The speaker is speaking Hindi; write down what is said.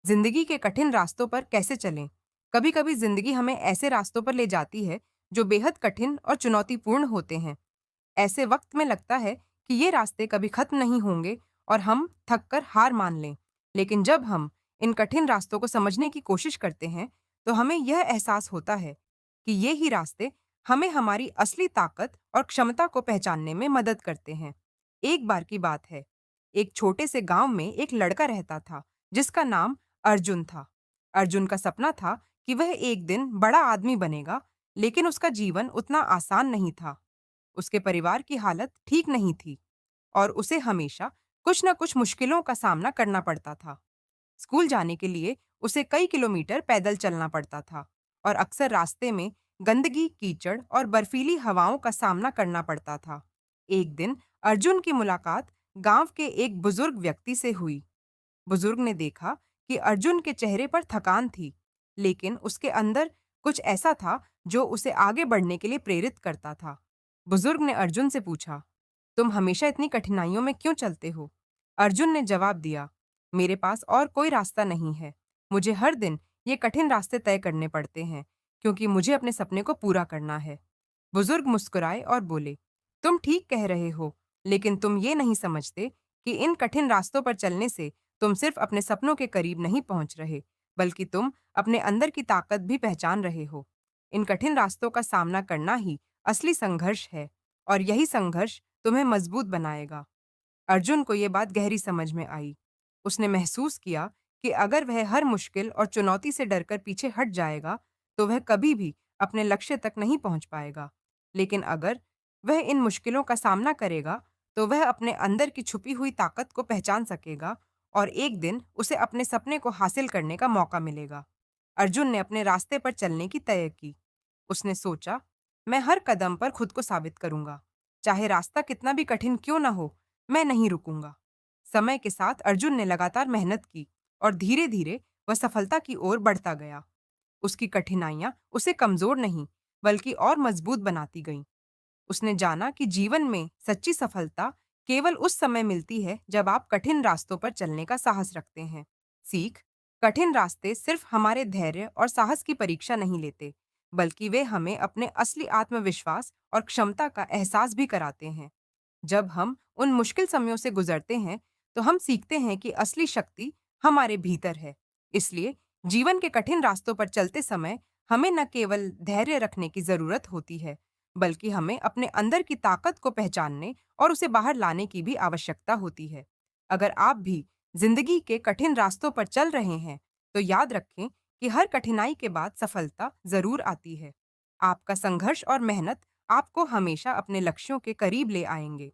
जिंदगी के कठिन रास्तों पर कैसे चलें। कभी कभी जिंदगी हमें ऐसे रास्तों पर ले जाती है जो बेहद कठिन और चुनौतीपूर्ण होते हैं। ऐसे वक्त में लगता है कि ये रास्ते कभी खत्म नहीं होंगे और हम थक कर हार मान लें। लेकिन जब हम इन कठिन रास्तों को समझने की कोशिश करते हैं तो हमें यह एहसास होता है कि ये ही रास्ते हमें हमारी असली ताकत और क्षमता को पहचानने में मदद करते हैं। एक बार की बात है, एक छोटे से गांव में एक लड़का रहता था जिसका नाम अर्जुन था। अर्जुन का सपना था कि वह एक दिन बड़ा आदमी बनेगा, लेकिन उसका जीवन उतना आसान नहीं था। उसके परिवार की हालत ठीक नहीं थी और उसे हमेशा कुछ न कुछ मुश्किलों का सामना करना पड़ता था। स्कूल जाने के लिए उसे कई किलोमीटर पैदल चलना पड़ता था और अक्सर रास्ते में गंदगी, कीचड़ और बर्फीली हवाओं का सामना करना पड़ता था। एक दिन अर्जुन की मुलाकात गांव के एक बुजुर्ग व्यक्ति से हुई। बुजुर्ग ने देखा कि अर्जुन के चेहरे पर थकान थी, लेकिन उसके अंदर कुछ ऐसा था जो उसे आगे बढ़ने के लिए प्रेरित करता था। बुजुर्ग ने अर्जुन से पूछा, तुम हमेशा इतनी कठिनाइयों में क्यों चलते हो? अर्जुन ने जवाब दिया, मेरे पास और कोई रास्ता नहीं है। मुझे हर दिन ये कठिन रास्ते तय करने पड़ते हैं, क्योंकि मुझे अपने सपने को पूरा करना है। बुजुर्ग मुस्कुराए और बोले, तुम ठीक कह रहे हो, लेकिन तुम ये नहीं समझते कि इन कठिन रास्तों पर चलने से तुम सिर्फ अपने सपनों के करीब नहीं पहुंच रहे, बल्कि तुम अपने अंदर की ताकत भी पहचान रहे हो। इन कठिन रास्तों का सामना करना ही असली संघर्ष है, और यही संघर्ष तुम्हें मजबूत बनाएगा। अर्जुन को ये बात गहरी समझ में आई। उसने महसूस किया कि अगर वह हर मुश्किल और चुनौती से डरकर पीछे हट जाएगा, तो वह कभी भी अपने लक्ष्य तक नहीं पहुंच पाएगा। लेकिन अगर वह इन मुश्किलों का सामना करेगा, तो वह अपने अंदर की छुपी हुई ताकत को पहचान सकेगा और एक दिन उसे अपने सपने को हासिल करने का मौका मिलेगा। अर्जुन ने अपने रास्ते पर चलने की तय की। उसने सोचा, मैं हर कदम पर खुद को साबित करूंगा। चाहे रास्ता कितना भी कठिन क्यों ना हो, मैं नहीं रुकूंगा। समय के साथ अर्जुन ने लगातार मेहनत की और धीरे धीरे वह सफलता की ओर बढ़ता गया। उसकी कठिनाइयां उसे कमजोर नहीं, बल्कि और मजबूत बनाती गईं। उसने जाना कि जीवन में सच्ची सफलता केवल उस समय मिलती है जब आप कठिन रास्तों पर चलने का साहस रखते हैं। सीख, कठिन रास्ते सिर्फ हमारे धैर्य और साहस की परीक्षा नहीं लेते, बल्कि वे हमें अपने असली आत्मविश्वास और क्षमता का एहसास भी कराते हैं। जब हम उन मुश्किल समयों से गुजरते हैं, तो हम सीखते हैं कि असली शक्ति हमारे भीतर है। इसलिए जीवन के कठिन रास्तों पर चलते समय हमें न केवल धैर्य रखने की जरूरत होती है, बल्कि हमें अपने अंदर की ताकत को पहचानने और उसे बाहर लाने की भी आवश्यकता होती है। अगर आप भी जिंदगी के कठिन रास्तों पर चल रहे हैं, तो याद रखें कि हर कठिनाई के बाद सफलता जरूर आती है। आपका संघर्ष और मेहनत आपको हमेशा अपने लक्ष्यों के करीब ले आएंगे।